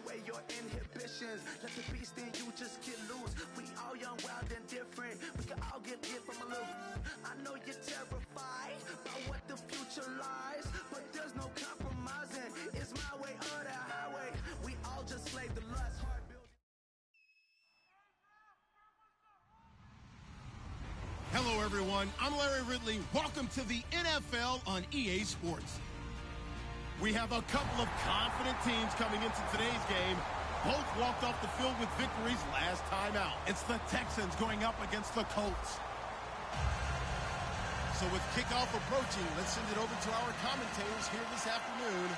away your inhibitions. Let the beast in you just get loose. We all young, wild, and different. We can all get hit from a little. I know you're terrified by what the future lies, but there's no compromising. It's my way or the highway. We all just slave the lust. Hello, everyone. I'm Larry Ridley. Welcome to the NFL on EA Sports. We have a couple of confident teams coming into today's game. Both walked off the field with victories last time out. It's the Texans going up against the Colts. So with kickoff approaching, let's send it over to our commentators here this afternoon,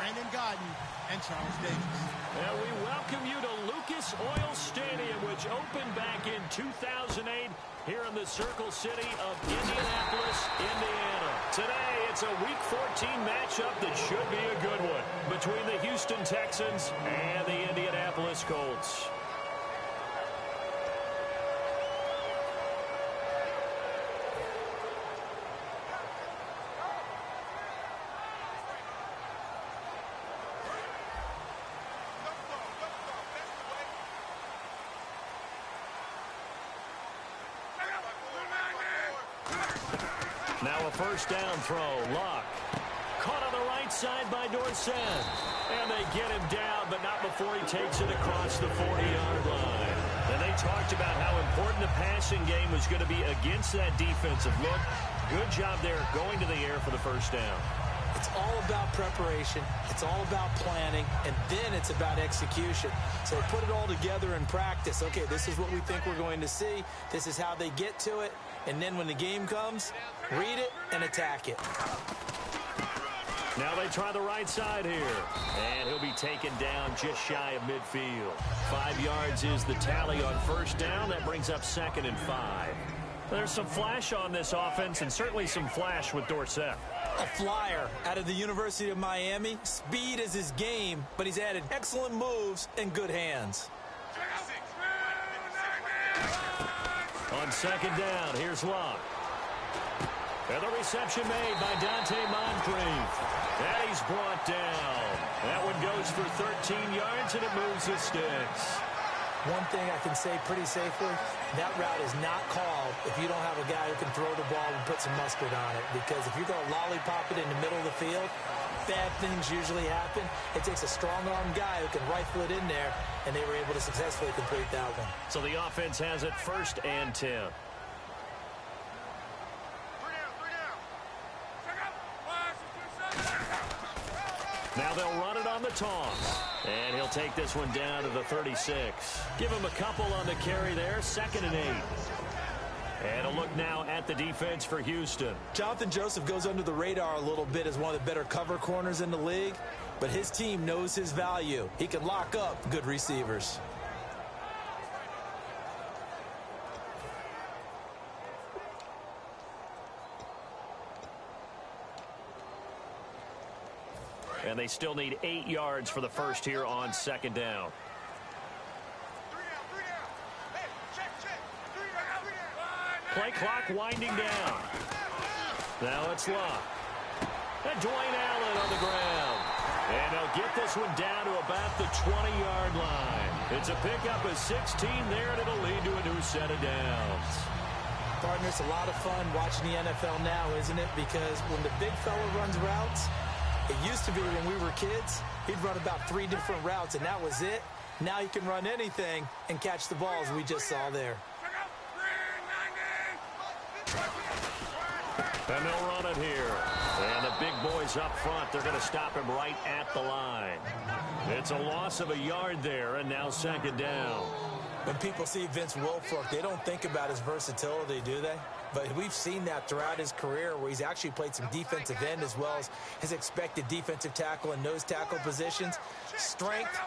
Brandon Godden and Charles Davis. And we welcome you to Lucas Oil Stadium, which opened back in 2008 here in the Circle City of Indianapolis, Indiana. Today, it's a Week 14 matchup that should be a good one between the Houston Texans and the Indianapolis Colts. Now a first down throw. Luck. Caught on the right side by Dorsett. And they get him down, but not before he takes it across the 40-yard line. And they talked about how important the passing game was going to be against that defensive look. Good job there going to the air for the first down. It's all about preparation. It's all about planning. And then it's about execution. So put it all together in practice. Okay, this is what we think we're going to see. This is how they get to it. And then when the game comes, read it and attack it. Now they try the right side here. And he'll be taken down just shy of midfield. 5 yards is the tally on first down. That brings up 2nd and 5. There's some flash on this offense and certainly some flash with Dorsett. A flyer out of the University of Miami. Speed is his game, but he's added excellent moves and good hands. On second down, here's Luck. And the reception made by Dante Moncrief. And he's brought down. That one goes for 13 yards, and it moves the sticks. One thing I can say pretty safely, that route is not called if you don't have a guy who can throw the ball and put some mustard on it. Because if you're going to lollipop it in the middle of the field, bad things usually happen. It takes a strong-arm guy who can rifle it in there, and they were able to successfully complete that one. So the offense has it 1st and 10. Now they'll run it on the toss. And he'll take this one down to the 36. Give him a couple on the carry there. 2nd and 8. And a look now at the defense for Houston. Jonathan Joseph goes under the radar a little bit as one of the better cover corners in the league. But his team knows his value. He can lock up good receivers. And they still need 8 yards for the first here on 2nd down. Play clock winding down. Now it's Luck. And Dwayne Allen on the ground. And they'll get this one down to about the 20-yard line. It's a pickup of 16 there, and it'll lead to a new set of downs. Partner, it's a lot of fun watching the NFL now, isn't it? Because when the big fella runs routes, it used to be when we were kids, he'd run about 3 different routes, and that was it. Now he can run anything and catch the balls we just saw there. And they'll run it here. And the big boys up front, they're going to stop him right at the line. It's a loss of a yard there, and now 2nd down. When people see Vince Wilfork, they don't think about his versatility, do they? But we've seen that throughout his career where he's actually played some defensive end as well as his expected defensive tackle and nose tackle positions. Strength,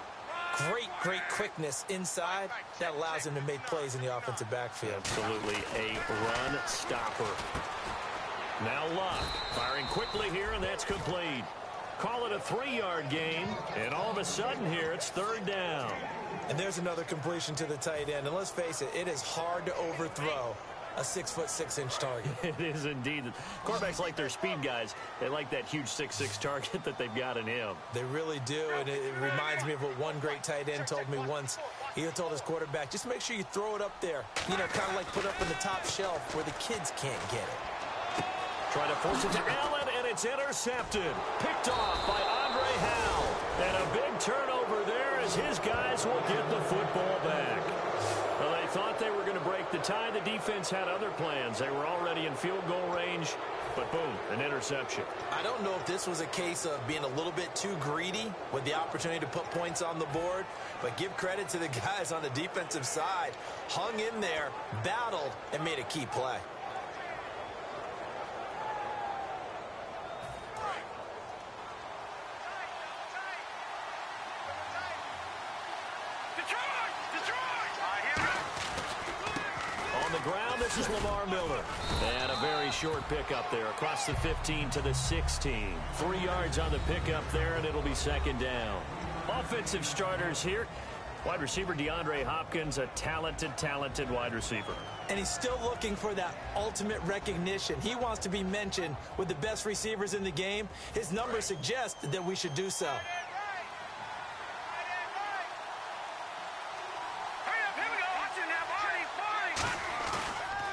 great quickness inside. That allows him to make plays in the offensive backfield. Absolutely a run stopper. Now Luck firing quickly here, and that's complete. Call it a 3-yard gain, and all of a sudden here it's 3rd down. And there's another completion to the tight end. And let's face it, it is hard to overthrow a 6'6" target. It is indeed. Quarterbacks like their speed guys. They like that huge 6'6" target that they've got in him. They really do, and it reminds me of what one great tight end told me once. He told his quarterback, just make sure you throw it up there. You know, kind of like put it up on the top shelf where the kids can't get it. Try to force it to Allen, and it's intercepted. Picked off by Andre Howell. And a big turnover there as his guys will get the football back. Well, they thought they were going to break the tie. The defense had other plans. They were already in field goal range, but boom, an interception. I don't know if this was a case of being a little bit too greedy with the opportunity to put points on the board, but give credit to the guys on the defensive side. Hung in there, battled, and made a key play. Ground, this is Lamar Miller. And a very short pickup there across the 15 to the 16. 3 yards on the pickup there, and it'll be second down. Offensive starters here. Wide receiver DeAndre Hopkins, a talented wide receiver. And he's still looking for that ultimate recognition. He wants to be mentioned with the best receivers in the game. His numbers suggest that we should do so.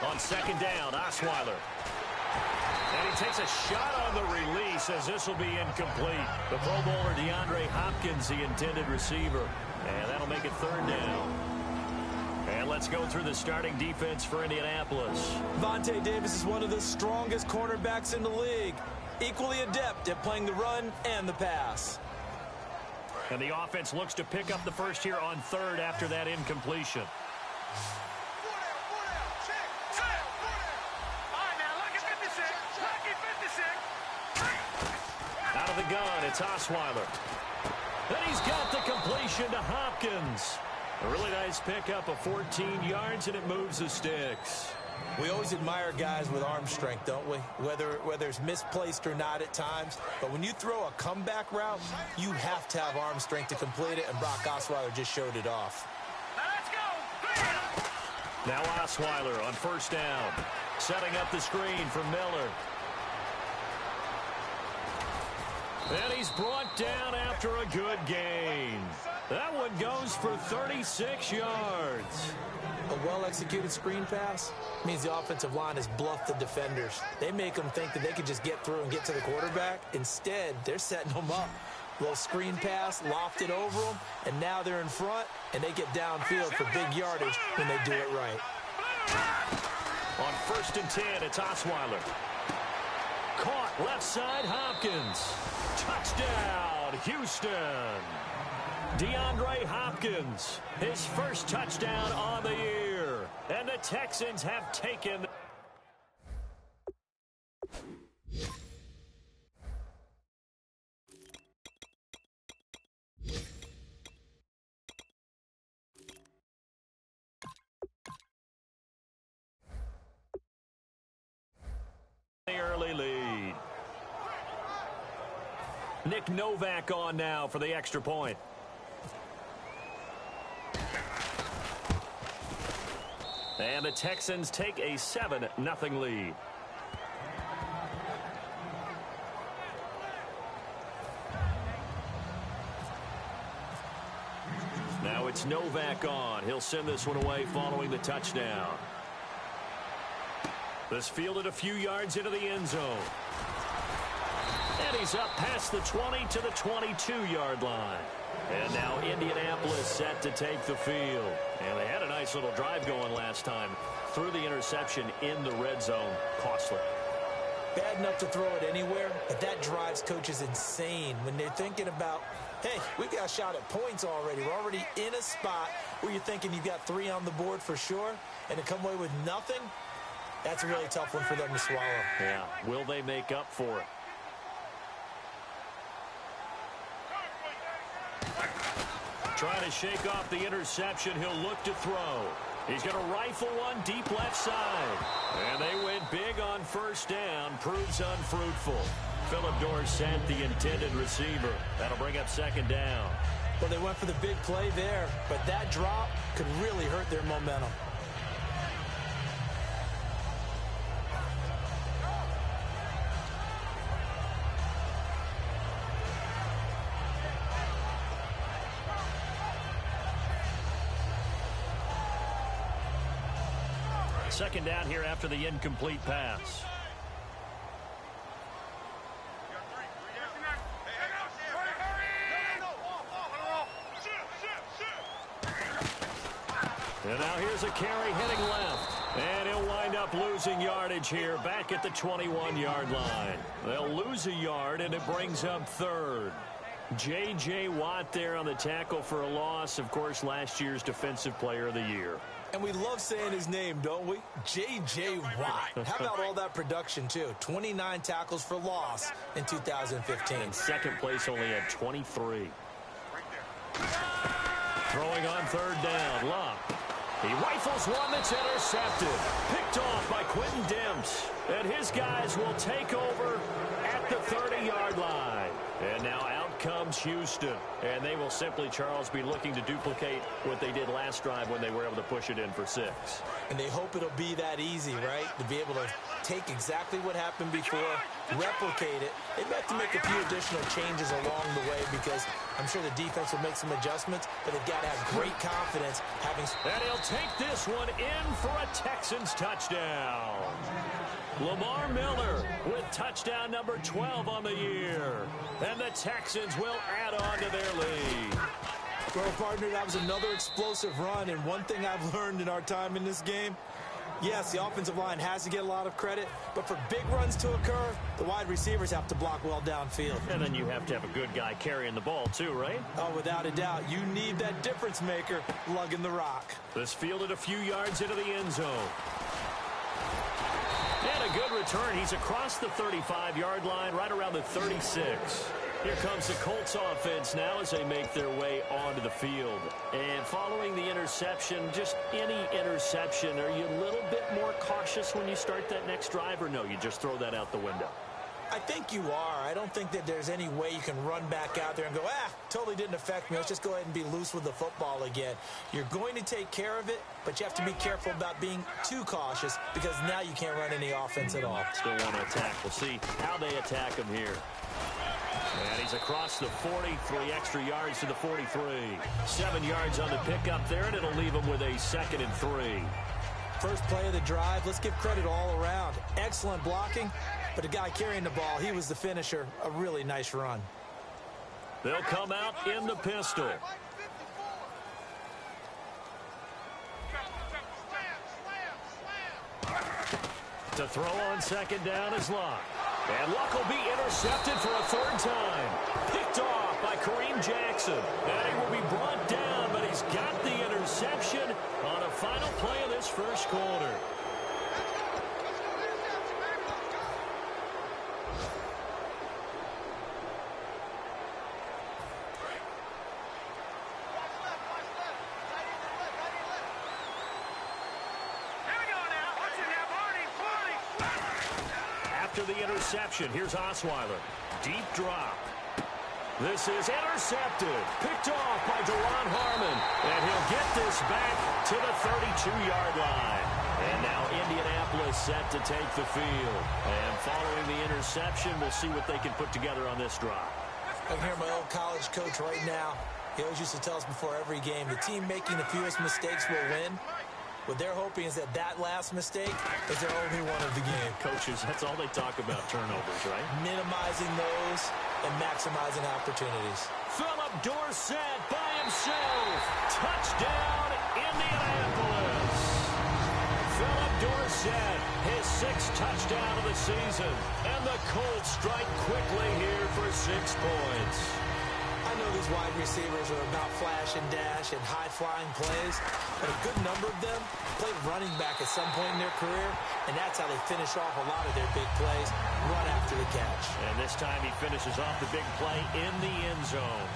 On second down, Osweiler. And he takes a shot on the release as this will be incomplete. The Pro Bowler DeAndre Hopkins, the intended receiver. And that'll make it third down. And let's go through the starting defense for Indianapolis. Vontae Davis is one of the strongest cornerbacks in the league. Equally adept at playing the run and the pass. And the offense looks to pick up the first here on third after that incompletion. Out of the gun, it's Osweiler. Then he's got the completion to Hopkins. A really nice pickup of 14 yards, and it moves the sticks. We always admire guys with arm strength, don't we? Whether it's misplaced or not at times. But when you throw a comeback route, you have to have arm strength to complete it, and Brock Osweiler just showed it off. Now Osweiler on first down. Setting up the screen for Miller. And he's brought down after a good gain. That one goes for 36 yards. A well-executed screen pass means the offensive line has bluffed the defenders. They make them think that they can just get through and get to the quarterback. Instead, they're setting them up. Little screen pass, lofted over them, and now they're in front, and they get downfield for big yardage when they do it right. On first and 10, it's Osweiler. Caught left side, Hopkins. Touchdown, Houston. DeAndre Hopkins, his first touchdown on the year. And the Texans have taken. The early lead. Nick Novak on now for the extra point. And the Texans take a 7-0 lead. Now it's Novak on. He'll send this one away following the touchdown. This fielded a few yards into the end zone. And he's up past the 20 to the 22-yard line. And now Indianapolis set to take the field. And they had a nice little drive going last time. Threw the interception in the red zone. Costly. Bad enough to throw it anywhere, but that drives coaches insane when they're thinking about, hey, we got a shot at points already. We're already in a spot where you're thinking you've got 3 on the board for sure, and to come away with nothing, that's a really tough one for them to swallow. Yeah, will they make up for it? Trying to shake off the interception. He'll look to throw. He's going to rifle one deep left side. And they went big on first down. Proves unfruitful. Philip Dorsett, the intended receiver. That'll bring up second down. Well, they went for the big play there, but that drop could really hurt their momentum. Second down here after the incomplete pass. And now here's a carry heading left. And he'll wind up losing yardage here back at the 21-yard line. They'll lose a yard, and it brings up third. J.J. Watt there on the tackle for a loss. Of course, last year's Defensive Player of the Year. And we love saying his name, don't we? J.J. Watt. How about all that production, too? 29 tackles for loss in 2015. And second place only at 23. Throwing on third down, Luck. He rifles one that's intercepted. Picked off by Quentin Demps. And his guys will take over at the 30-yard line. And now out comes Houston. And they will simply, Charles, be looking to duplicate what they did last drive when they were able to push it in for 6. And they hope it'll be that easy, right? To be able to take exactly what happened before, replicate it. They may have to make a few additional changes along the way because I'm sure the defense will make some adjustments, but they've got to have great confidence having... And he'll take this one in for a Texans touchdown. Lamar Miller with touchdown number 12 on the year. And the Texans will add on to their lead. Well, partner, that was another explosive run, and one thing I've learned in our time in this game, yes, the offensive line has to get a lot of credit, but for big runs to occur, the wide receivers have to block well downfield. And then you have to have a good guy carrying the ball too, right? Oh, without a doubt. You need that difference maker lugging the rock. This fielded a few yards into the end zone. And a good return. He's across the 35-yard line, right around the 36. Here comes the Colts offense now as they make their way onto the field. And following the interception, just any interception, are you a little bit more cautious when you start that next drive, or no, you just throw that out the window? I think you are. I don't think that there's any way you can run back out there and go, totally didn't affect me. Let's just go ahead and be loose with the football again. You're going to take care of it, but you have to be careful about being too cautious because now you can't run any offense at all. Still want to attack. We'll see how they attack him here. And he's across the 43 extra yards to the 43. 7 yards on the pickup there, and it'll leave him with a 2nd and 3. First play of the drive, let's give credit all around. Excellent blocking, but the guy carrying the ball, he was the finisher. A really nice run. They'll come out in the pistol. To throw on second down is Luck. And Luck will be intercepted for a 3rd time. Picked off by Kareem Jackson. And he will be brought down, but he's got the interception on a final play of this first quarter. The interception. Here's Osweiler. Deep drop. This is intercepted. Picked off by Deron Harmon. And he'll get this back to the 32-yard line. And now Indianapolis set to take the field. And following the interception, we'll see what they can put together on this drive. I can hear my old college coach right now. He always used to tell us before every game, the team making the fewest mistakes will win. What they're hoping is that last mistake is their only one of the game. Coaches, that's all they talk about, turnovers, right? Minimizing those and maximizing opportunities. Philip Dorsett by himself. Touchdown, Indianapolis. Philip Dorsett, his 6th touchdown of the season. And the Colts strike quickly here for 6 points. I know these wide receivers are about flash and dash and high-flying plays, but a good number of them played running back at some point in their career, and that's how they finish off a lot of their big plays, run after the catch. And this time he finishes off the big play in the end zone.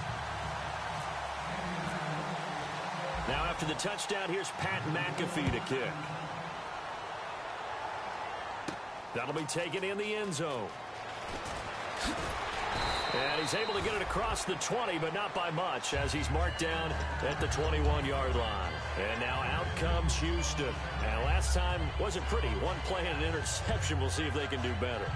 Now after the touchdown, here's Pat McAfee to kick. That'll be taken in the end zone. And he's able to get it across the 20, but not by much, as he's marked down at the 21-yard line. And now out comes Houston. And last time wasn't pretty. One play and an interception. We'll see if they can do better.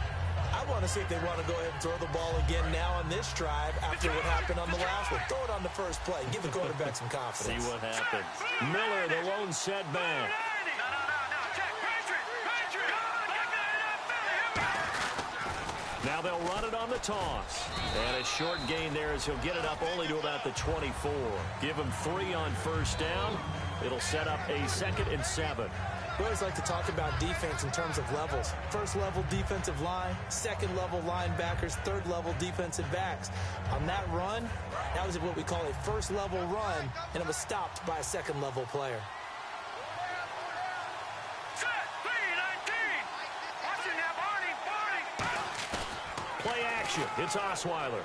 I want to see if they want to go ahead and throw the ball again now on this drive after what happened on the last one. Throw it on the first play. Give the quarterback some confidence. See what happens. Miller, the lone setback. run it on the toss. And a short gain there as he'll get it up only to about the 24. Give him 3 on first down. It'll set up a 2nd and 7. We always like to talk about defense in terms of levels. First level defensive line, second level linebackers, third level defensive backs. On that run, that was what we call a first level run, and it was stopped by a second level player. Play action. It's Osweiler.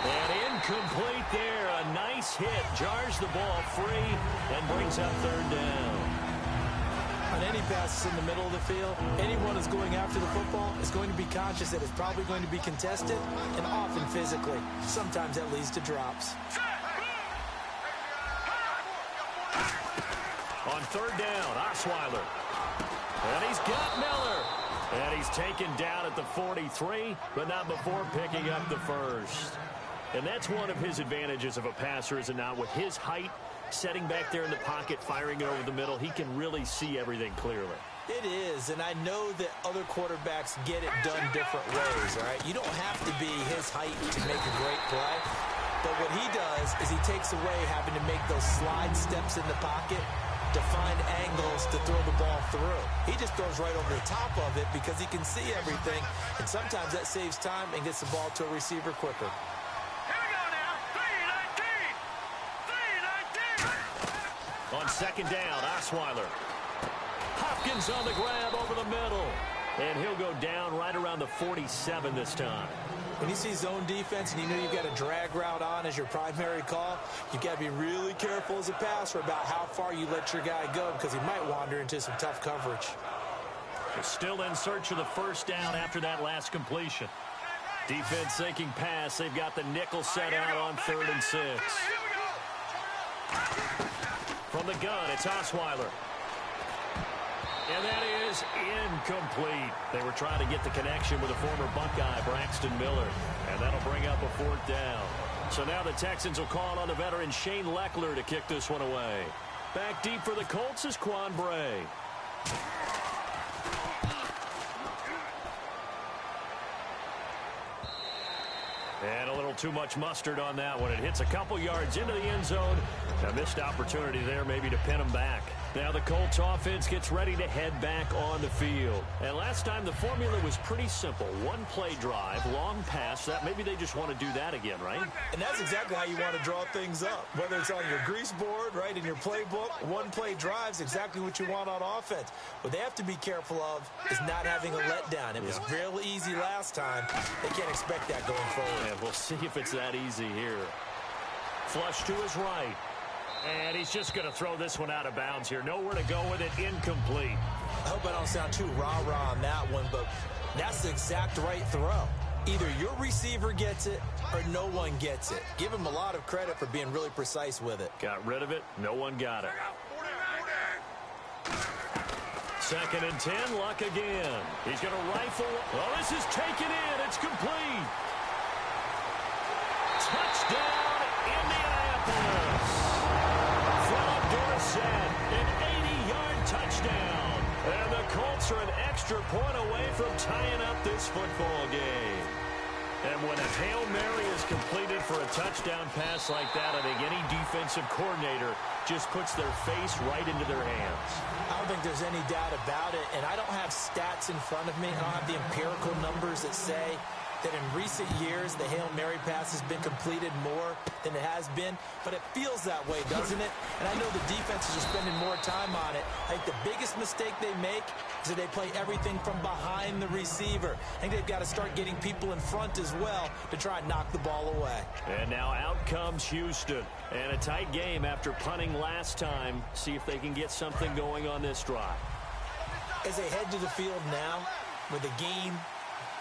And incomplete there. A nice hit. Jars the ball free and brings up 3rd down. On any passes in the middle of the field, anyone who's going after the football is going to be conscious that it's probably going to be contested and often physically. Sometimes that leads to drops. On 3rd down, Osweiler. And he's got Miller. And he's taken down at the 43, but not before picking up the 1st. And that's one of his advantages of a passer, is it not? With his height, setting back there in the pocket, firing it over the middle, he can really see everything clearly. It is, and I know that other quarterbacks get it done different ways, all right? You don't have to be his height to make a great play. But what he does is he takes away having to make those slide steps in the pocket to find angles to throw the ball through. He just throws right over the top of it because he can see everything, and sometimes that saves time and gets the ball to a receiver quicker. On 2nd down, Osweiler. Hopkins on the grab over the middle. And he'll go down right around the 47 this time. When you see zone defense and you know you've got a drag route on as your primary call, you've got to be really careful as a passer about how far you let your guy go because he might wander into some tough coverage. They're still in search of the 1st down after that last completion. Defense sinking pass. They've got the nickel set out on 3rd and 6. From the gun, it's Osweiler. And that is incomplete. They were trying to get the connection with a former Buckeye, Braxton Miller. And that'll bring up a 4th down. So now the Texans will call on the veteran Shane Leckler to kick this one away. Back deep for the Colts is Quan Bray. And a little too much mustard on that one. It hits a couple yards into the end zone. A missed opportunity there maybe to pin him back. Now the Colts offense gets ready to head back on the field. And last time the formula was pretty simple. 1-play drive, long pass. That maybe they just want to do that again, right? And that's exactly how you want to draw things up. Whether it's on your grease board, right, in your playbook, 1-play drive is exactly what you want on offense. What they have to be careful of is not having a letdown. It was real easy last time. They can't expect that going forward. And we'll see if it's that easy here. Flush to his right. And he's just going to throw this one out of bounds here. Nowhere to go with it. Incomplete. I hope I don't sound too rah-rah on that one, but that's the exact right throw. Either your receiver gets it or no one gets it. Give him a lot of credit for being really precise with it. Got rid of it. No one got it. 2nd and 10. Luck again. He's going to rifle. Well, this is taken in. It's complete. Touchdown, Indianapolis. From Dorsett, an 80-yard touchdown. And the Colts are an extra point away from tying up this football game. And when a Hail Mary is completed for a touchdown pass like that, I think any defensive coordinator just puts their face right into their hands. I don't think there's any doubt about it, and I don't have stats in front of me. I don't have the empirical numbers that say that in recent years the Hail Mary pass has been completed more than it has been, but it feels that way, doesn't it? And I know the defenses are spending more time on it. I think the biggest mistake they make is that they play everything from behind the receiver. I think they've got to start getting people in front as well to try and knock the ball away. And now out comes Houston. And a tight game after punting last time. See if they can get something going on this drive. As they head to the field now, with the game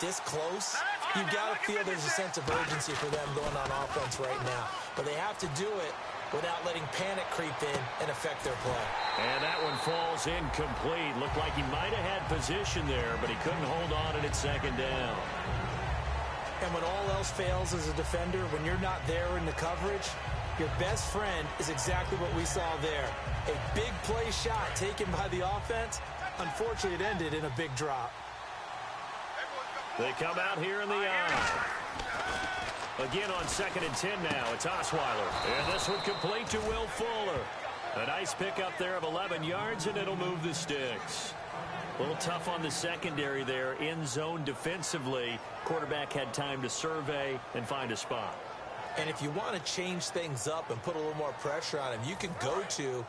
this close, you've got to feel there's a sense of urgency for them going on offense right now. But they have to do it without letting panic creep in and affect their play. And that one falls incomplete. Looked like he might have had position there, but he couldn't hold on and it's 2nd down. And when all else fails as a defender, when you're not there in the coverage, your best friend is exactly what we saw there. A big play shot taken by the offense. Unfortunately, it ended in a big drop. They come out here in the eye. Again on 2nd and 10 now. It's Osweiler. And this one complete to Will Fuller. A nice pickup there of 11 yards, and it'll move the sticks. A little tough on the secondary there. In zone defensively. Quarterback had time to survey and find a spot. And if you want to change things up and put a little more pressure on him, you can go to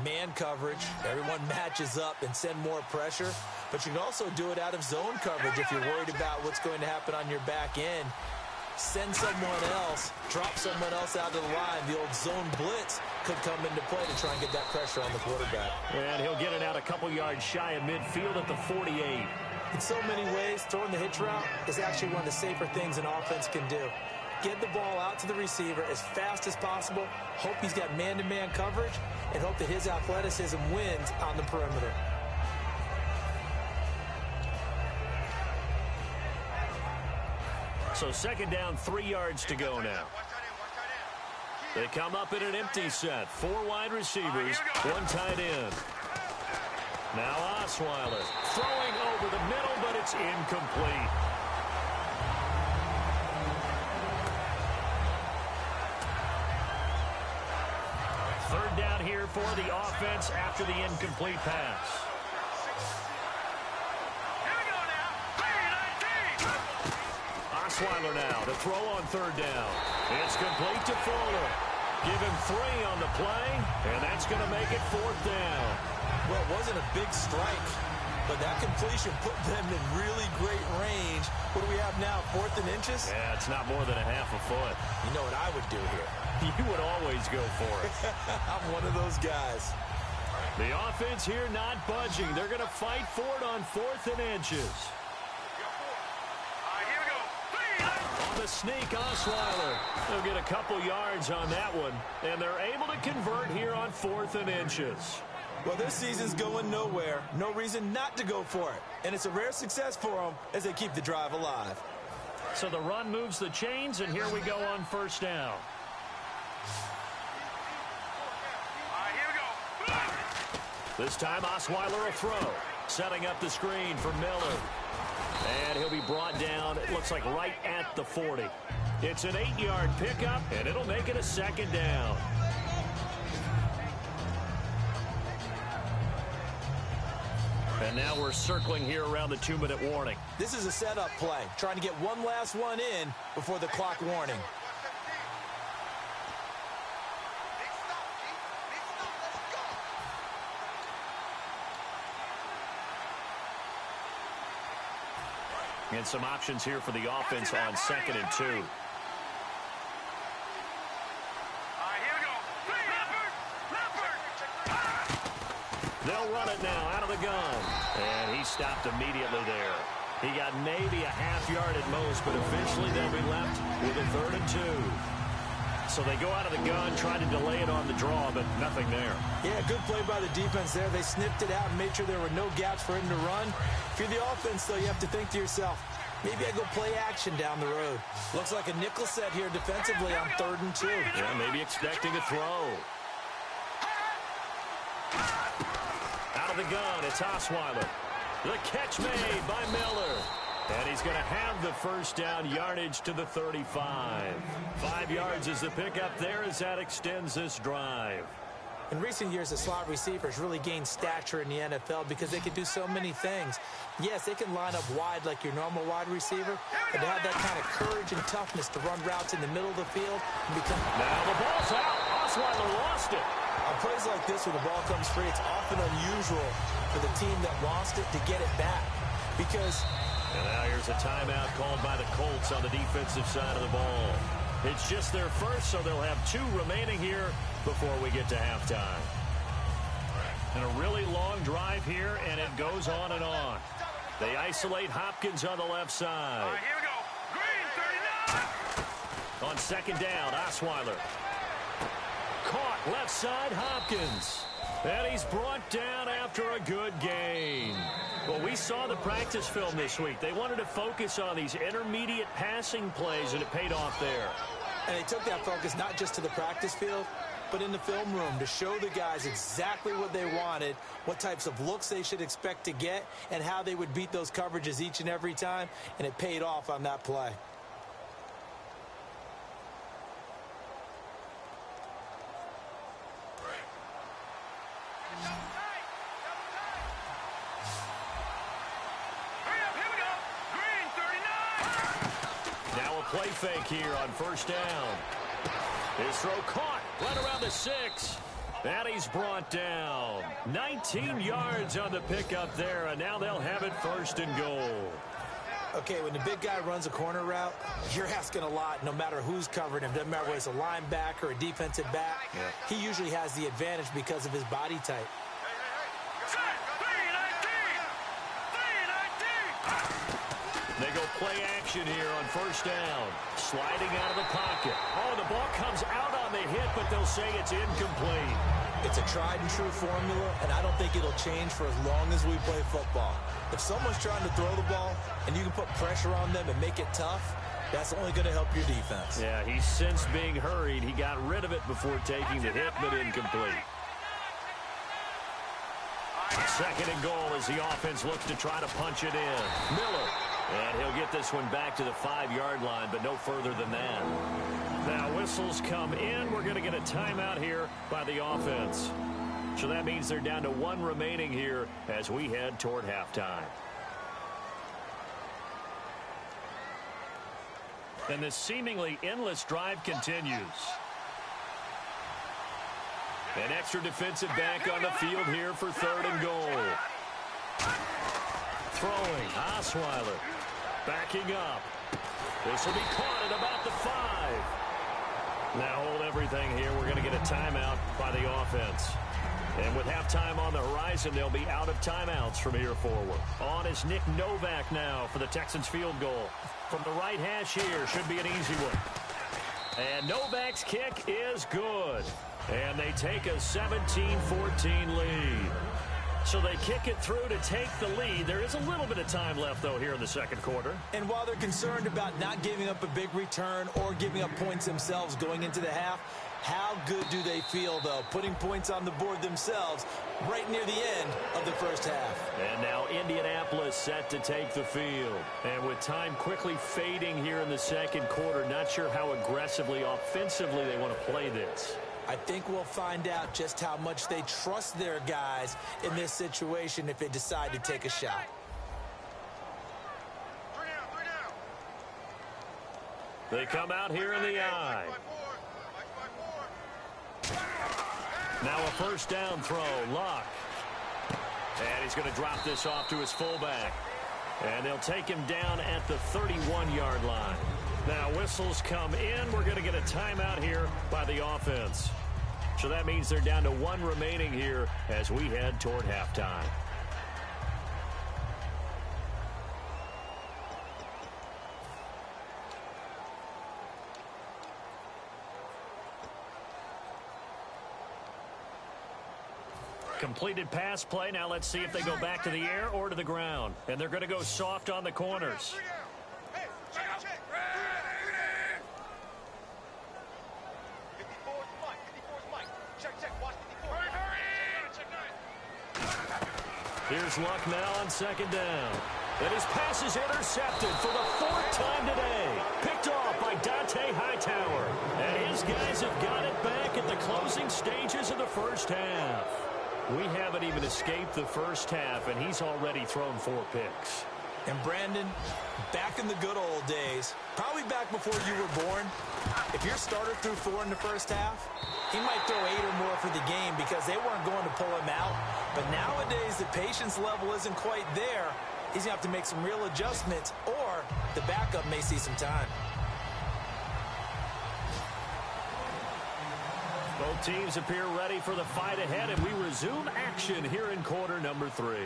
man coverage. Everyone matches up and send more pressure. But you can also do it out of zone coverage if you're worried about what's going to happen on your back end. Send someone else, drop someone else out of the line. The old zone blitz could come into play to try and get that pressure on the quarterback. And he'll get it out a couple yards shy of midfield at the 48. In so many ways, throwing the hitch route is actually one of the safer things an offense can do. Get the ball out to the receiver as fast as possible, hope he's got man-to-man coverage, and hope that his athleticism wins on the perimeter. So 2nd down, 3 yards to go now. They come up in an empty set. 4 wide receivers, 1 tight end. Now Osweiler throwing over the middle, but it's incomplete. Third down here for the offense after the incomplete pass. Osweiler now to throw on 3rd down. It's complete to Fuller. Give him 3 on the play, and that's going to make it 4th down. Well, it wasn't a big strike, but that completion put them in really great range. What do we have now, 4th and inches? Yeah, it's not more than a half a foot. You know what I would do here? You would always go for it. I'm one of those guys. The offense here not budging. They're going to fight for it on 4th and inches. On the sneak, Osweiler. They'll get a couple yards on that one, and they're able to convert here on 4th and inches. Well, this season's going nowhere. No reason not to go for it. And it's a rare success for them as they keep the drive alive. So the run moves the chains, and here we go on 1st down. This time, Osweiler will throw. Setting up the screen for Miller. And he'll be brought down, it looks like right at the 40. It's an 8-yard pickup, and it'll make it a 2nd down. And now we're circling here around the 2-minute warning. This is a setup play, trying to get one last one in before the clock warning. And some options here for the offense on 2nd and 2. They'll run it now out of the gun. And he stopped immediately there. He got maybe a half yard at most, but eventually they'll be left with a 3rd and 2. So they go out of the gun, try to delay it on the draw, but nothing there. Yeah, good play by the defense there. They snipped it out and made sure there were no gaps for him to run. If you're the offense, though, you have to think to yourself, maybe I go play action down the road. Looks like a nickel set here defensively on 3rd and 2. Yeah, maybe expecting a throw. Out of the gun, it's Osweiler. The catch made by Miller. And he's going to have the 1st down, yardage to the 35. 5 yards is the pickup there as that extends this drive. In recent years, the slot receivers really gained stature in the NFL because they can do so many things. Yes, they can line up wide like your normal wide receiver, but to have that kind of courage and toughness to run routes in the middle of the field and become... Now the ball's out. Osweiler lost it. On plays like this where the ball comes free, it's often unusual for the team that lost it to get it back because... And now here's a timeout called by the Colts on the defensive side of the ball. It's just their first, so they'll have 2 remaining here before we get to halftime. And a really long drive here, and it goes on and on. They isolate Hopkins on the left side. All right, here we go. Green, 39. On 2nd down, Osweiler. Caught left side, Hopkins. And he's brought down after a good gain. Well, we saw the practice film this week. They wanted to focus on these intermediate passing plays, and it paid off there. And they took that focus not just to the practice field, but in the film room to show the guys exactly what they wanted, what types of looks they should expect to get, and how they would beat those coverages each and every time, and it paid off on that play. Play fake here on first down. His throw caught right around the 6. And he's brought down. 19 yards on the pickup there, and now they'll have it first and goal. Okay, when the big guy runs a corner route, you're asking a lot no matter who's covering him. Doesn't matter whether it's a linebacker or a defensive back. Yeah. He usually has the advantage because of his body type. They go play action here on first down. Sliding out of the pocket. Oh, the ball comes out on the hit, but they'll say it's incomplete. It's a tried-and-true formula, and I don't think it'll change for as long as we play football. If someone's trying to throw the ball and you can put pressure on them and make it tough, that's only going to help your defense. Yeah, he's since being hurried. He got rid of it before taking the hit, but incomplete. Second and goal as the offense looks to try to punch it in. Miller. And he'll get this one back to the 5-yard line, but no further than that. Now whistles come in. We're going to get a timeout here by the offense. So that means they're down to 1 remaining here as we head toward halftime. And this seemingly endless drive continues. An extra defensive back on the field here for 3rd and goal. Throwing, Osweiler. Backing up. This will be caught at about the 5. Now hold everything here. We're going to get a timeout by the offense. And with halftime on the horizon, they'll be out of timeouts from here forward. On is Nick Novak now for the Texans field goal. From the right hash here, should be an easy one. And Novak's kick is good. And they take a 17-14 lead. So they kick it through to take the lead. There is a little bit of time left, though, here in the second quarter. And while they're concerned about not giving up a big return or giving up points themselves going into the half, how good do they feel, though, putting points on the board themselves right near the end of the first half? And now Indianapolis set to take the field. And with time quickly fading here in the second quarter, not sure how aggressively, offensively they want to play this. I think we'll find out just how much they trust their guys in this situation if they decide to take a shot. They come out here in the eye. Now a first down throw, Locke. And he's going to drop this off to his fullback. And they'll take him down at the 31-yard line. Now whistles come in. We're going to get a timeout here by the offense. So that means they're down to 1 remaining here as we head toward halftime. Completed pass play. Now let's see if they go back to the air or to the ground. And they're going to go soft on the corners. Here's Luck now on second down. And his pass is intercepted for the 4th time today. Picked off by Dante Hightower. And his guys have got it back at the closing stages of the first half. We haven't even escaped the first half, and he's already thrown 4 picks. And Brandon, back in the good old days, probably back before you were born, if your starter threw 4 in the first half, he might throw 8 or more for the game because they weren't going to pull him out. But nowadays, the patience level isn't quite there. He's going to have to make some real adjustments, or the backup may see some time. Both teams appear ready for the fight ahead, and we resume action here in quarter number 3.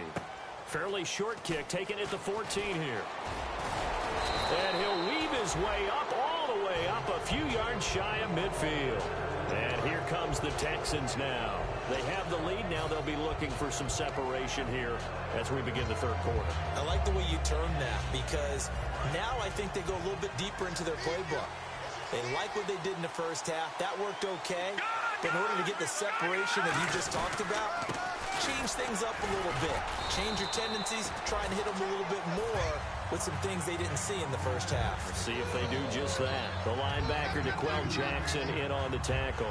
Fairly short kick taken at the 14 here. And he'll weave his way up, all the way up, a few yards shy of midfield. And here comes the Texans now. They have the lead. Now they'll be looking for some separation here as we begin the third quarter. I like the way you termed that because now I think they go a little bit deeper into their playbook. They like what they did in the first half. That worked okay. But in order to get the separation that you just talked about, change things up a little bit. Change your tendencies, try and hit them a little bit more with some things they didn't see in the first half. See if they do just that. The linebacker, DeQuell Jackson, in on the tackle.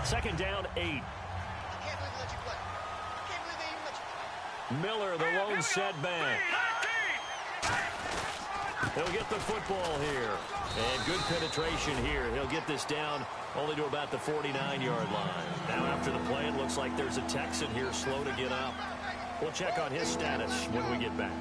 Second down, 8. Miller, the lone setback. He'll get the football here. And good penetration here. He'll get this down only to about the 49-yard line. Now after the play, it looks like there's a Texan here slow to get up. We'll check on his status when we get back.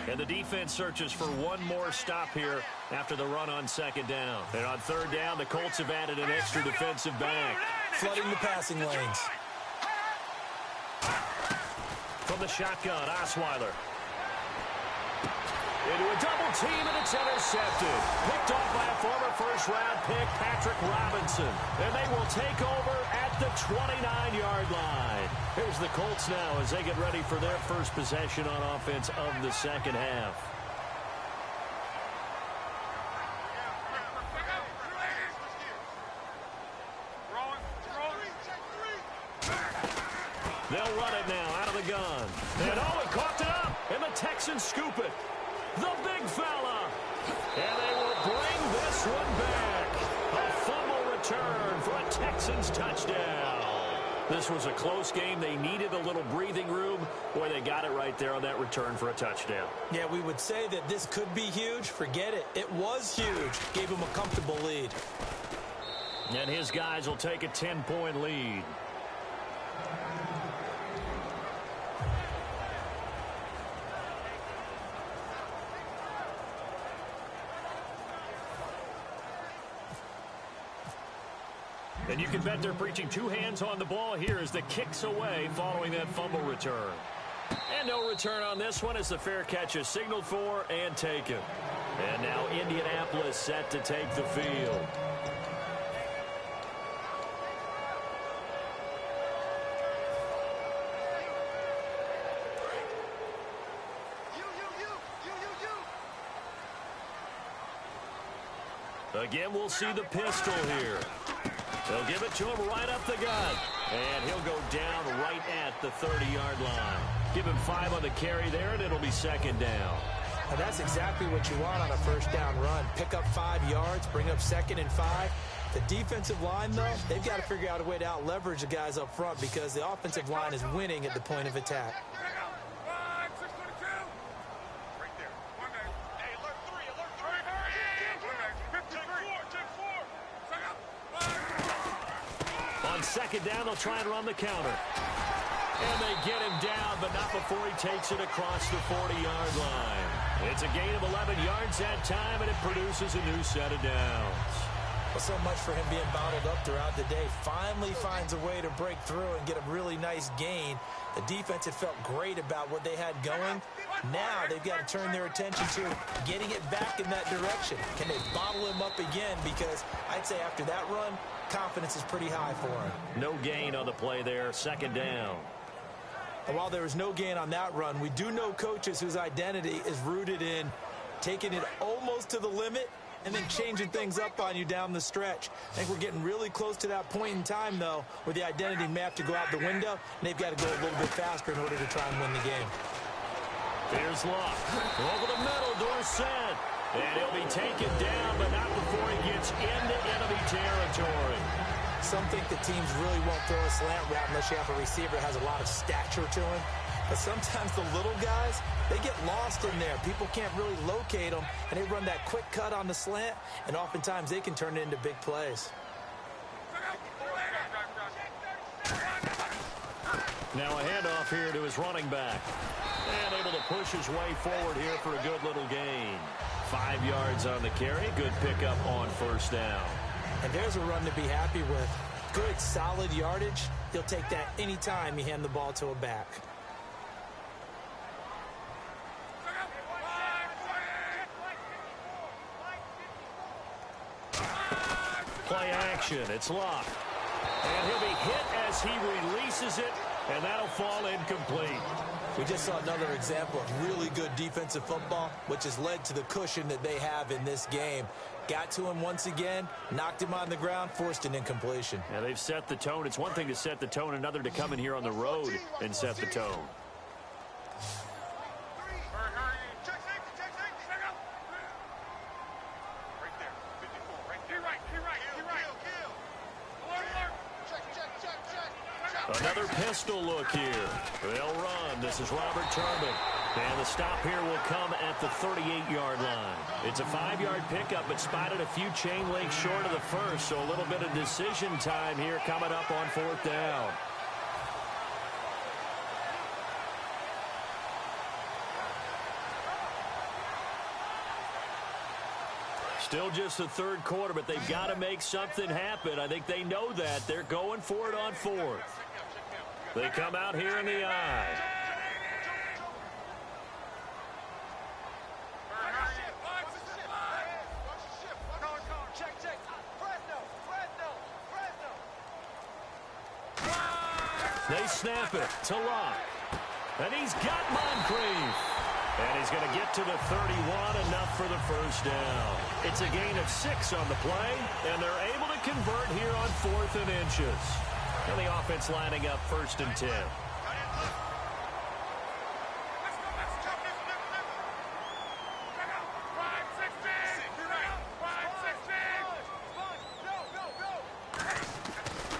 And the defense searches for one more stop here after the run on second down. And on third down, the Colts have added an extra defensive back. Flooding the passing lanes. From the shotgun, Osweiler. Into a double team, and it's intercepted. Picked off by a former first-round pick, Patrick Robinson. And they will take over at the 29-yard line. Here's the Colts now as they get ready for their first possession on offense of the second half. They'll run it now out of the gun. And he coughed it up, and the Texans scoop it. The big fella. And they will bring this one back. A fumble return for a Texans touchdown. This was a close game. They needed a little breathing room. Boy, they got it right there on that return for a touchdown. Yeah, we would say that this could be huge. Forget it. It was huge. Gave him a comfortable lead. And his guys will take a 10-point lead. And you can bet they're preaching two hands on the ball here as the kick's away following that fumble return. And no return on this one as the fair catch is signaled for and taken. And now Indianapolis set to take the field. Again, we'll see the pistol here. They'll give it to him right up the gut. And he'll go down right at the 30-yard line. Give him 5 on the carry there, and it'll be second down. And that's exactly what you want on a first down run. Pick up 5 yards, bring up 2nd and 5. The defensive line, though, they've got to figure out a way to out-leverage the guys up front because the offensive line is winning at the point of attack. Second down, they'll try and run the counter. And they get him down, but not before he takes it across the 40-yard line. It's a gain of 11 yards that time, and it produces a new set of downs. Well, so much for him being bottled up throughout the day. Finally finds a way to break through and get a really nice gain. The defense had felt great about what they had going. Now they've got to turn their attention to getting it back in that direction. Can they bottle him up again? Because I'd say after that run, confidence is pretty high for him. No gain on the play there. Second down. And while there was no gain on that run, we do know coaches whose identity is rooted in taking it almost to the limit and then changing things up on you down the stretch. I think we're getting really close to that point in time, though, where the identity may have to go out the window, and they've got to go a little bit faster in order to try and win the game. Here's Locke. Over the middle, Dorsett. And he'll be taken down, but not before he gets into enemy territory. Some think the teams really won't throw a slant route unless you have a receiver that has a lot of stature to him. But sometimes the little guys, they get lost in there. People can't really locate them, and they run that quick cut on the slant, and oftentimes they can turn it into big plays. Now a handoff here to his running back. And able to push his way forward here for a good little gain. 5 yards on the carry. Good pickup on first down. And there's a run to be happy with. Good, solid yardage. He'll take that anytime you hand the ball to a back. Play action. It's Locke. And he'll be hit as he releases it, and that'll fall incomplete. We just saw another example of really good defensive football, which has led to the cushion that they have in this game. Got to him once again, knocked him on the ground, forced an incompletion. Yeah, they've set the tone. It's one thing to set the tone, another to come in here on the road and set the tone. Another pistol look here. They'll run. This is Robert Turbin. And the stop here will come at the 38-yard line. It's a 5-yard pickup, but spotted a few chain links short of the first, so a little bit of decision time here coming up on 4th down. Still just the third quarter, but they've got to make something happen. I think they know that. They're going for it on 4th. They come out here in the eye. They snap it to Locke. And he's got Moncrief. And he's going to get to the 31, enough for the first down. It's a gain of 6 on the play, and they're able to convert here on 4th and inches. And the offense lining up 1st and 10.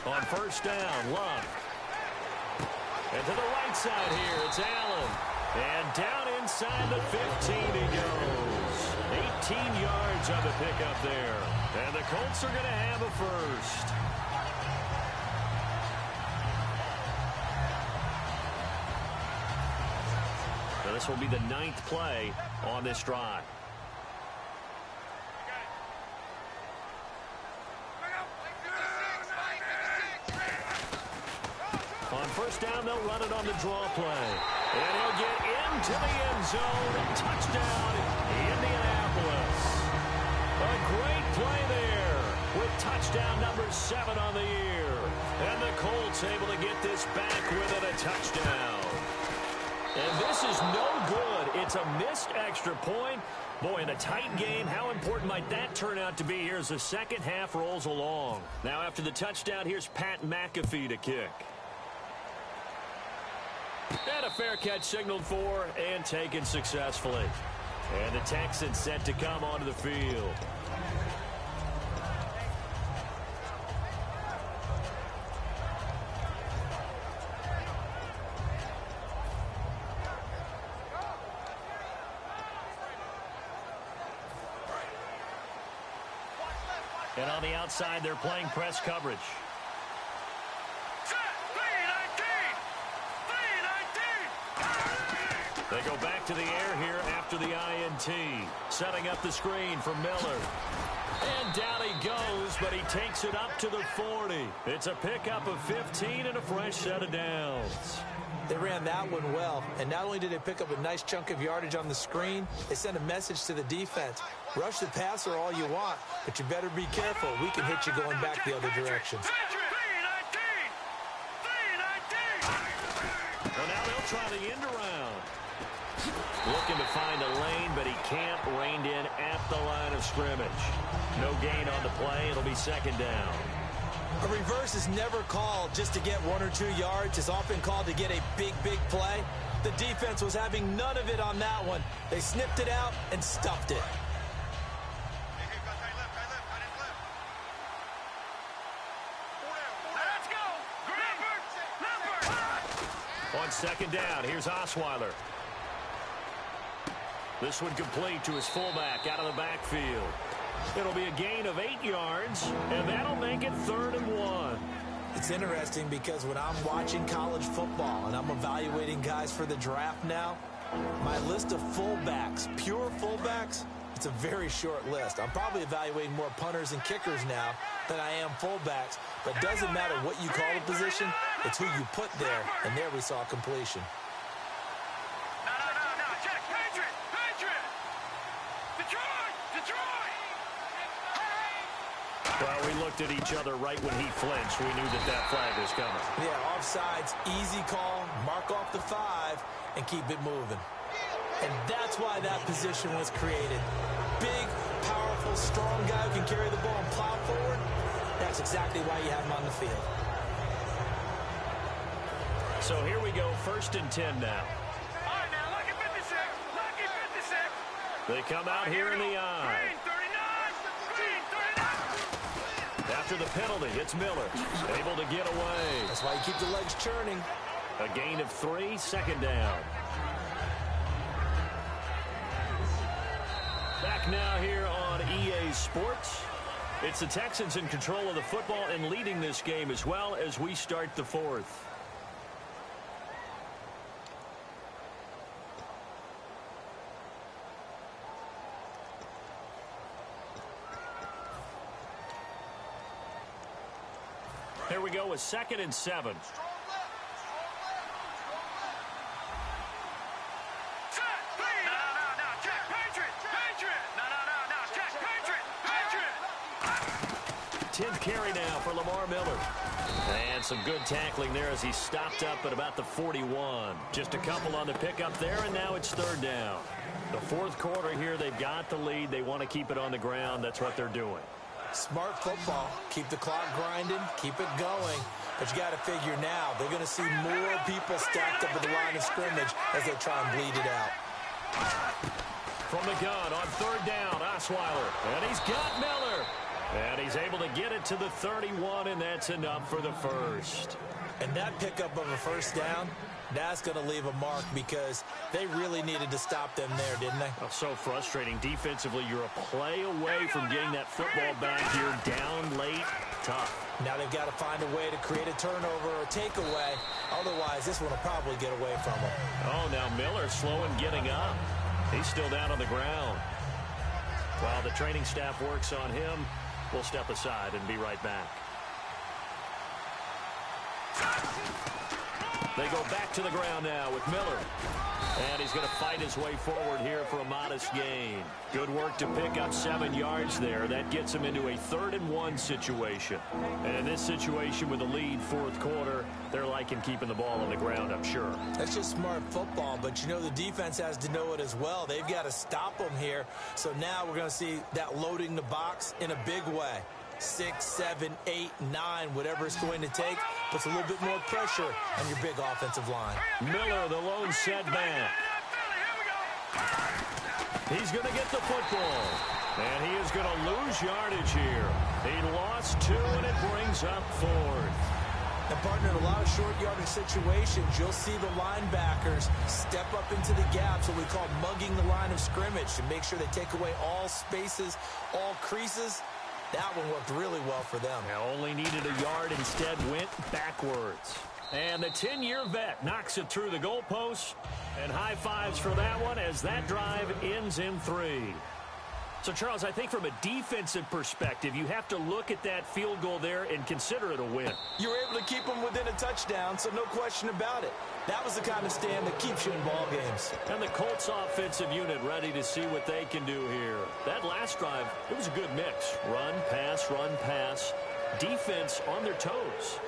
On 1st down, Love. And to the right side here, it's Allen. And down inside the 15 he goes. 18 yards on the pickup there. And the Colts are going to have a first. Now this will be the 9th play on this drive. On 1st down, they'll run it on the draw play. And he'll get into the end zone. Touchdown, Indianapolis. A great play there with touchdown number 7 on the year. And the Colts able to get this back within a touchdown. And this is no good. It's a missed extra point. Boy, in a tight game, how important might that turn out to be here as the second half rolls along. Now after the touchdown, here's Pat McAfee to kick. And a fair catch signaled for and taken successfully. And the Texans set to come onto the field. And on the outside, they're playing press coverage. They go back to the air here after the INT. Setting up the screen for Miller. And down he goes, but he takes it up to the 40. It's a pickup of 15 and a fresh set of downs. They ran that one well, and not only did they pick up a nice chunk of yardage on the screen, they sent a message to the defense. Rush the passer all you want, but you better be careful. We can hit you going back the other direction. Well, now they'll try the end around. Looking to find a lane, but he can't. Reined in at the line of scrimmage. No gain on the play. It'll be 2nd down. A reverse is never called just to get 1 or 2 yards. It's often called to get a big play. The defense was having none of it on that one. They snipped it out and stuffed it. On 2nd down, here's Osweiler. This one complete to his fullback out of the backfield. It'll be a gain of 8 yards, and that'll make it 3rd and 1. It's interesting because when I'm watching college football and I'm evaluating guys for the draft now, my list of fullbacks, pure fullbacks, it's a very short list. I'm probably evaluating more punters and kickers now than I am fullbacks, but it doesn't matter what you call the position, it's who you put there, and there we saw completion. Well, we looked at each other right when he flinched. We knew that flag was coming. Yeah, offsides, easy call, mark off the 5, and keep it moving. And that's why that position was created. Big, powerful, strong guy who can carry the ball and plow forward. That's exactly why you have him on the field. So here we go, 1st and 10 now. All right, now, lucky 56. Lucky 56. They come out here in the eye. Green 39. Green 39. After the penalty, it's Miller. Able to get away. That's why you keep the legs churning. A gain of 3, 2nd down. Back now here on EA Sports. It's the Texans in control of the football and leading this game as well as we start the 4th. Here we go with 2nd and 7. Tenth carry now for Lamar Miller. And some good tackling there as he stopped up at about the 41. Just a couple on the pickup there, and now it's 3rd down. The 4th quarter here, they've got the lead. They want to keep it on the ground. That's what they're doing. Smart football. Keep the clock grinding. Keep it going. But you got to figure now, they're going to see more people stacked up at the line of scrimmage as they try and bleed it out. From the gun on 3rd down, Osweiler. And he's got Miller. And he's able to get it to the 31, and that's enough for the 1st. And that pickup of a 1st down, that's going to leave a mark because they really needed to stop them there, didn't they? Oh, so frustrating. Defensively, you're a play away from getting that football back here. Down late, tough. Now they've got to find a way to create a turnover or a takeaway. Otherwise, this one will probably get away from them. Oh, now Miller slow in getting up. He's still down on the ground. While the training staff works on him, we'll step aside and be right back. They go back to the ground now with Miller. And he's going to fight his way forward here for a modest gain. Good work to pick up 7 yards there. That gets him into a 3rd and 1 situation. And in this situation with the lead 4th quarter, they're liking keeping the ball on the ground, I'm sure. That's just smart football, but you know the defense has to know it as well. They've got to stop them here. So now we're going to see that loading the box in a big way. 6, 7, 8, 9, whatever it's going to take, puts a little bit more pressure on your big offensive line. Miller, the lone setback. He's going to get the football. And he is going to lose yardage here. He lost 2, and it brings up 4th. And, partner, in a lot of short yardage situations, you'll see the linebackers step up into the gaps, what we call mugging the line of scrimmage, to make sure they take away all spaces, all creases. That one worked really well for them. Now only needed a yard, instead went backwards. And the 10-year vet knocks it through the goalpost. And high fives for that one as that drive ends in 3. So, Charles, I think from a defensive perspective, you have to look at that field goal there and consider it a win. You were able to keep them within a touchdown, so no question about it. That was the kind of stand that keeps you in ball games. And the Colts offensive unit ready to see what they can do here. That last drive, it was a good mix. Run, pass, defense on their toes.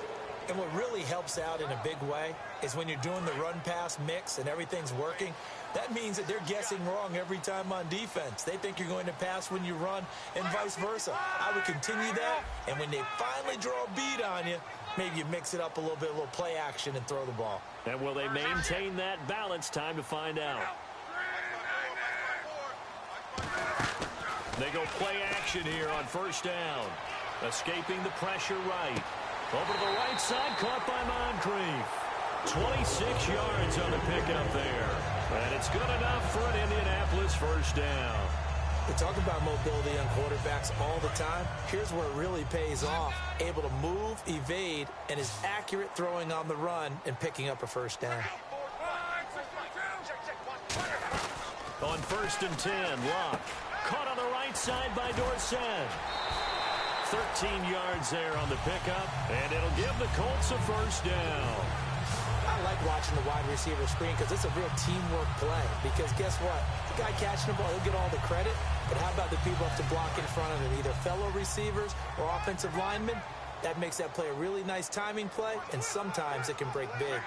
And what really helps out in a big way is when you're doing the run-pass mix and everything's working, that means that they're guessing wrong every time on defense. They think you're going to pass when you run and vice versa. I would continue that, and when they finally draw a bead on you, maybe you mix it up a little bit, a little play action, and throw the ball. And will they maintain that balance? Time to find out. They go play action here on 1st down. Escaping the pressure right. Over to the right side, caught by Moncrief. 26 yards on the pickup there. And it's good enough for an Indianapolis 1st down. We talk about mobility on quarterbacks all the time. Here's where it really pays off. Able to move, evade, and is accurate throwing on the run and picking up a 1st down. On 1st and 10, Locke. Caught on the right side by Dorsett. 13 yards there on the pickup, and it'll give the Colts a 1st down. I like watching the wide receiver screen because it's a real teamwork play. Because guess what? The guy catching the ball, he'll get all the credit. But how about the people up to block in front of him, either fellow receivers or offensive linemen? That makes that play a really nice timing play, and sometimes it can break big.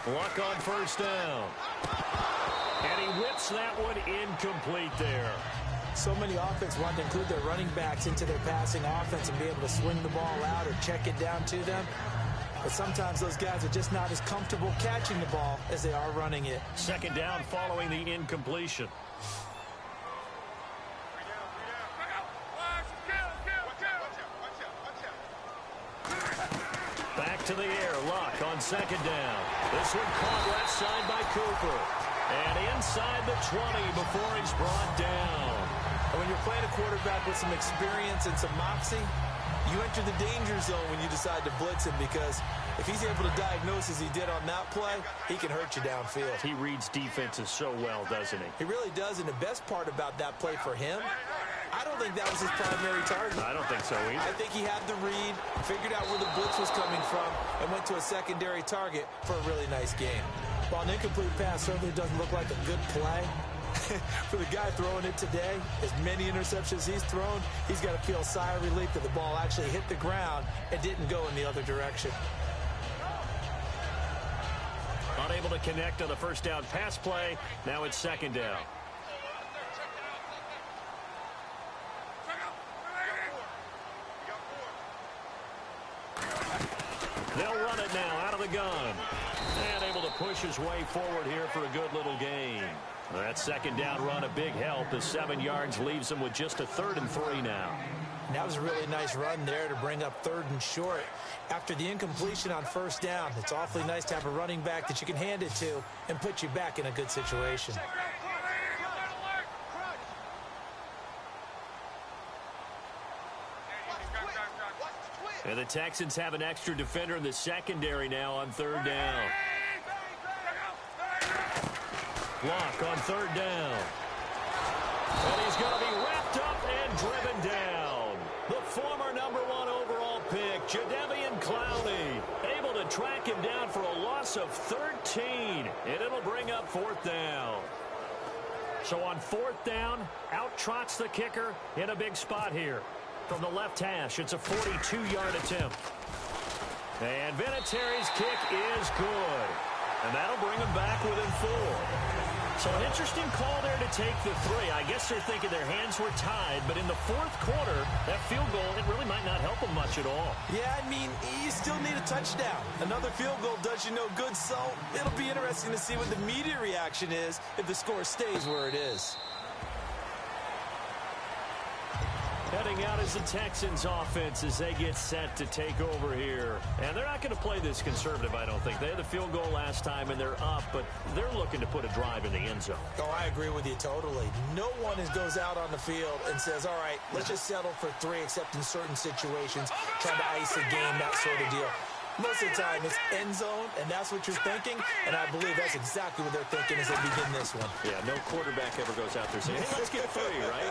Luck on first down. And he whips that one incomplete there. So many offenses want to include their running backs into their passing offense and be able to swing the ball out or check it down to them. But sometimes those guys are just not as comfortable catching the ball as they are running it. Second down following the incompletion. Back to the air. Luck on second down. This one caught left side by Cooper. And inside the 20 before he's brought down. And when you're playing a quarterback with some experience and some moxie, you enter the danger zone when you decide to blitz him, because if he's able to diagnose as he did on that play, he can hurt you downfield. He reads defenses so well, doesn't he? He really does, and the best part about that play for him, I don't think that was his primary target. I don't think so either. I think he had the read, figured out where the blitz was coming from, and went to a secondary target for a really nice game. While an incomplete pass certainly doesn't look like a good play, for the guy throwing it today, as many interceptions he's thrown, he's got to feel a sigh of relief that the ball actually hit the ground and didn't go in the other direction. Unable to connect on the first down pass play. Now it's second down. They'll run it now out of the gun. And able to push his way forward here for a good little gain. That second down run a big help as 7 yards leaves him with just a 3rd and 3 now. And that was a really nice run there to bring up 3rd and short. After the incompletion on first down, it's awfully nice to have a running back that you can hand it to and put you back in a good situation. And the Texans have an extra defender in the secondary now on 3rd down. Block on 3rd down. And he's going to be wrapped up and driven down. The former #1 overall pick, Jadeveon Clowney, able to track him down for a loss of 13. And it'll bring up 4th down. So on 4th down, out trots the kicker in a big spot here. From the left hash, it's a 42-yard attempt. And Vinatieri's kick is good. And that'll bring him back within 4. So an interesting call there to take the 3. I guess they're thinking their hands were tied, but in the 4th quarter, that field goal, it really might not help them much at all. Yeah, I mean, you still need a touchdown. Another field goal does you no good, so it'll be interesting to see what the media reaction is if the score stays where it is. Heading out is the Texans offense as they get set to take over here. And they're not going to play this conservative, I don't think. They had the field goal last time, and they're up, but they're looking to put a drive in the end zone. Oh, I agree with you totally. No one goes out on the field and says, all right, let's just settle for 3, except in certain situations, trying to ice a game, that sort of deal. Most of the time, it's end zone, and that's what you're thinking, and I believe that's exactly what they're thinking as they begin this one. Yeah, no quarterback ever goes out there saying, hey, let's get 3, right?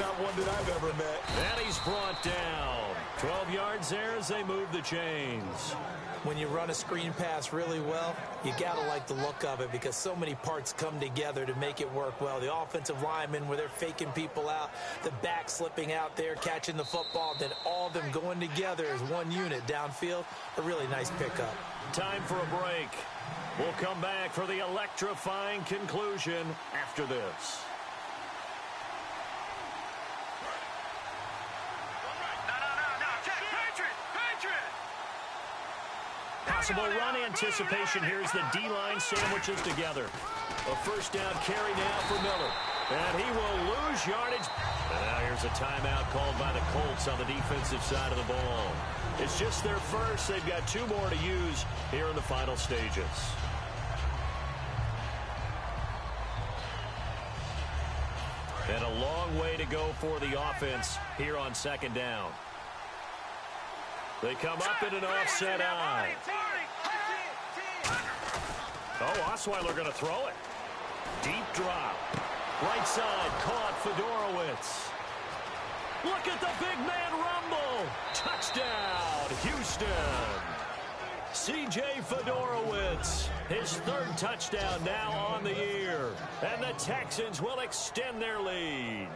Not one that I've ever met. And he's brought down. 12 yards there as they move the chains. When you run a screen pass really well, you got to like the look of it because so many parts come together to make it work well. The offensive linemen, where they're faking people out, the back slipping out there, catching the football, then all of them going together as one unit downfield. A really nice pickup. Time for a break. We'll come back for the electrifying conclusion after this. Possible run anticipation. Here's the D-line sandwiches together. A first down carry now for Miller. And he will lose yardage. And now here's a timeout called by the Colts on the defensive side of the ball. It's just their first. They've got 2 more to use here in the final stages. And a long way to go for the offense here on second down. They come up in an offset eye. Oh, Osweiler going to throw it. Deep drop. Right side, caught Fedorowicz. Look at the big man rumble. Touchdown, Houston. C.J. Fedorowicz, his 3rd touchdown now on the year. And the Texans will extend their lead.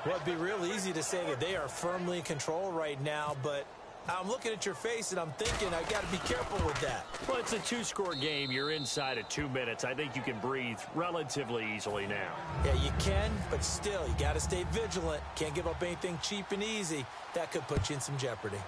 Well, it'd be real easy to say that they are firmly in control right now, but I'm looking at your face, and I'm thinking I got to be careful with that. Well, it's a two-score game. You're inside of 2 minutes. I think you can breathe relatively easily now. Yeah, you can, but still, you got to stay vigilant. Can't give up anything cheap and easy. That could put you in some jeopardy.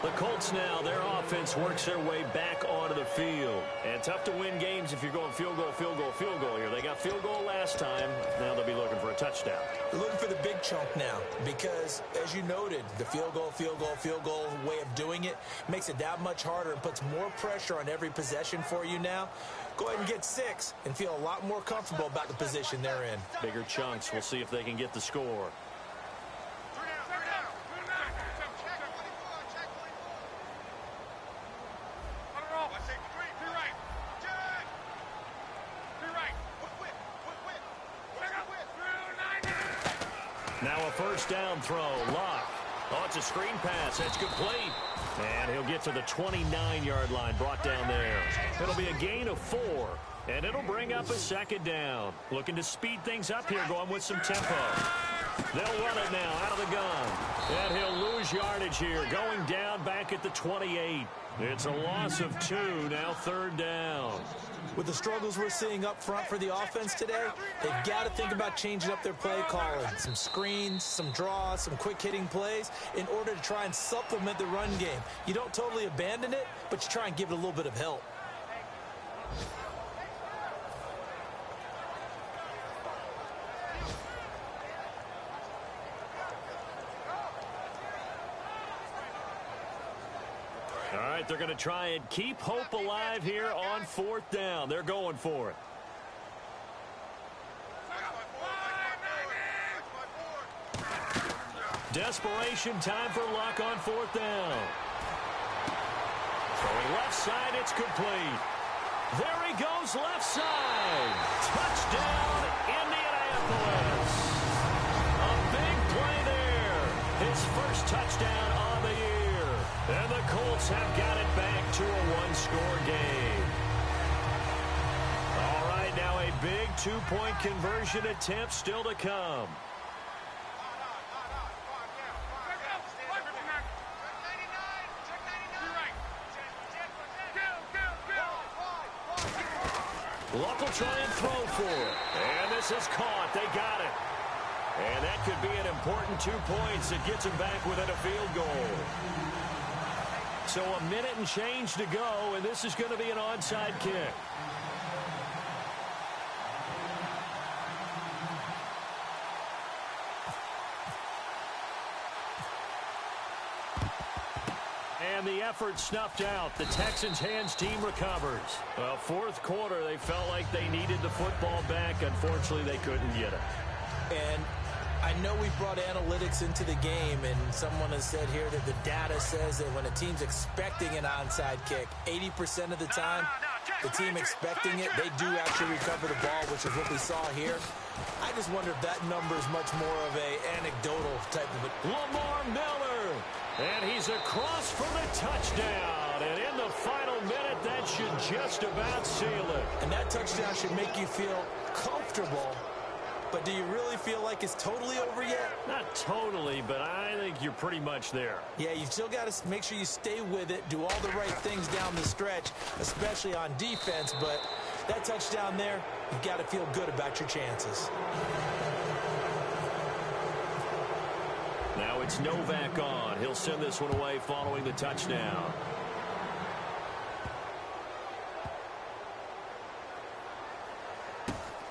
The Colts now, their offense works their way back onto the field. And tough to win games if you're going field goal, field goal, field goal here. They got field goal last time. Now they'll be looking for a touchdown. They're looking for the big chunk now because, as you noted, the field goal way of doing it makes it that much harder and puts more pressure on every possession for you now. Go ahead and get 6 and feel a lot more comfortable about the position they're in. Bigger chunks. We'll see if they can get the score. Now a first down throw. Lock. Oh, it's a screen pass. That's complete. And he'll get to the 29-yard line, brought down there. It'll be a gain of 4, and it'll bring up a second down. Looking to speed things up here, going with some tempo. They'll run it now out of the gun. And he'll lose yardage here, going down back at the 28. It's a loss of 2, now third down. With the struggles we're seeing up front for the offense today, they've got to think about changing up their play calling. Some screens, some draws, some quick-hitting plays in order to try and supplement the run game. You don't totally abandon it, but you try and give it a little bit of help. All right, they're going to try and keep hope alive here on 4th down. They're going for it. Desperation time for Luck on 4th down. Throwing left side, it's complete. There he goes, left side. Touchdown, Indianapolis. A big play there. His first touchdown on the year. And the Colts have got it back to a 1-score game. All right, now a big 2-point conversion attempt still to come. Luck will try and throw for it. And this is caught. They got it. And that could be an important 2 points that gets him back within a field goal. So a minute and change to go, and this is going to be an onside kick. And the effort snuffed out. The Texans' hands team recovers. Well, 4th quarter, they felt like they needed the football back. Unfortunately, they couldn't get it. And I know we've brought analytics into the game, and someone has said here that the data says that when a team's expecting an onside kick, 80% of the time, the team expecting it, they do actually recover the ball, which is what we saw here. I just wonder if that number is much more of a anecdotal type of it. Lamar Miller, and he's across for the touchdown. And in the final minute, that should just about seal it. And that touchdown should make you feel comfortable. But do you really feel like it's totally over yet? Not totally, but I think you're pretty much there. Yeah, you've still got to make sure you stay with it, do all the right things down the stretch, especially on defense. But that touchdown there, you've got to feel good about your chances. Now it's Novak on. He'll send this one away following the touchdown.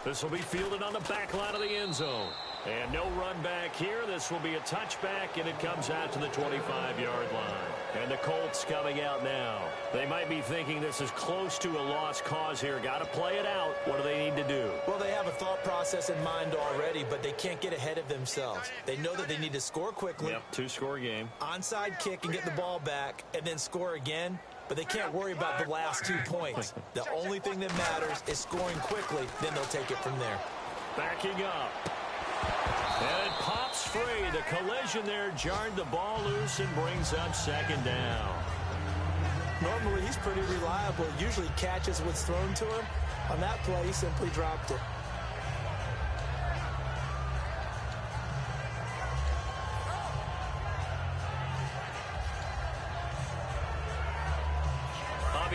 This will be fielded on the back line of the end zone. And no run back here. This will be a touchback, and it comes out to the 25-yard line. And the Colts coming out now. They might be thinking this is close to a lost cause here. Got to play it out. What do they need to do? Well, they have a thought process in mind already, but they can't get ahead of themselves. They know that they need to score quickly. Yep, 2-score game. Onside kick and get the ball back, and then score again. But they can't worry about the last 2 points. The only thing that matters is scoring quickly. Then they'll take it from there. Backing up. And it pops free. The collision there jarred the ball loose and brings up second down. Normally, he's pretty reliable. Usually catches what's thrown to him. On that play, he simply dropped it.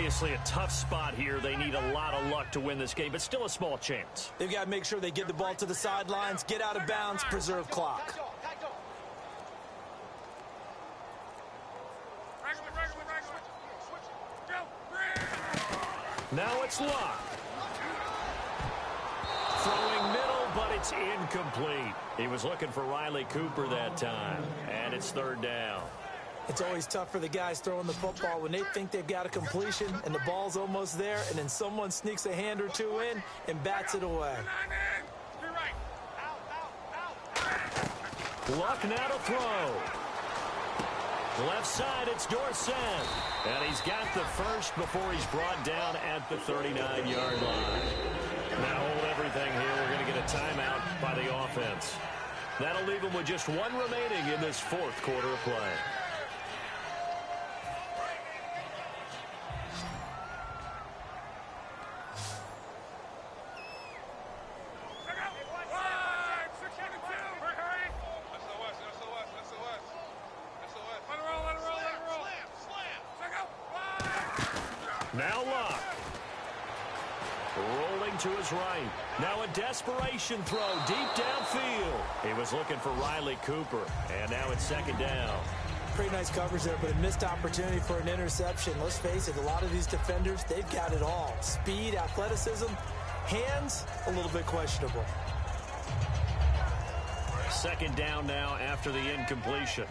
Obviously a tough spot here. They need a lot of luck to win this game, but still a small chance. They've got to make sure they get the ball to the sidelines, get out of bounds, preserve clock. Now it's Luck. Throwing middle, but it's incomplete. He was looking for Riley Cooper that time, and it's third down. It's always tough for the guys throwing the football when they think they've got a completion and the ball's almost there, and then someone sneaks a hand or two in and bats it away. Luck now to throw. Left side, it's Dorsett. And he's got the first before he's brought down at the 39-yard line. Now hold everything here. We're going to get a timeout by the offense. That'll leave them with just one remaining in this fourth quarter of play. Now Luck. Rolling to his right. Now a desperation throw deep downfield. He was looking for Riley Cooper, and now it's second down. Pretty nice coverage there, but a missed opportunity for an interception. Let's face it, a lot of these defenders, they've got it all. Speed, athleticism, hands, a little bit questionable. Second down now after the incompletion.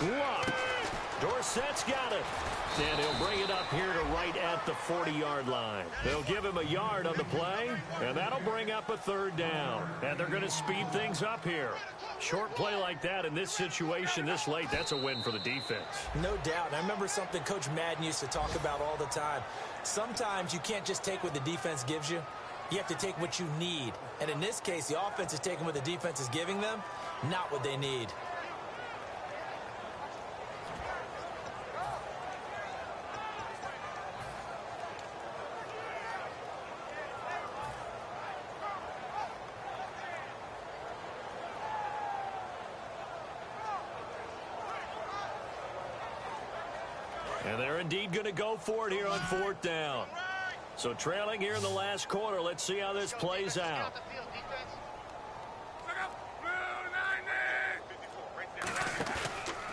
Luck. Dorsett's got it. And he'll bring it up here to right at the 40-yard line. They'll give him a yard on the play, and that'll bring up a third down. And they're going to speed things up here. Short play like that in this situation this late, that's a win for the defense. No doubt. I remember something Coach Madden used to talk about all the time. Sometimes you can't just take what the defense gives you. You have to take what you need. And in this case, the offense is taking what the defense is giving them, not what they need. And they're indeed going to go for it here on fourth down. So trailing here in the last quarter. Let's see how this plays out.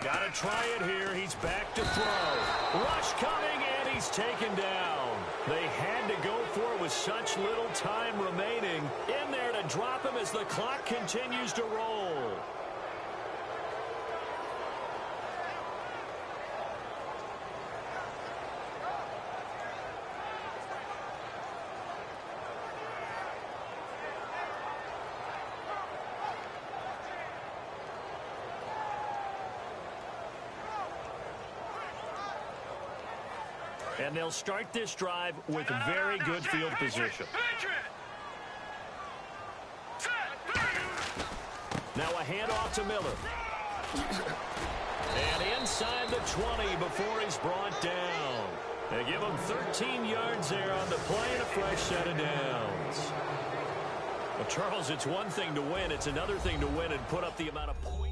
Got to try it here. He's back to throw. Rush coming, and he's taken down. They had to go for it with such little time remaining. In there to drop him as the clock continues to roll. And they'll start this drive with very good field position. Now a handoff to Miller. And inside the 20 before he's brought down. They give him 13 yards there on the play and a fresh set of downs. Well, Charles, it's one thing to win. It's another thing to win and put up the amount of points.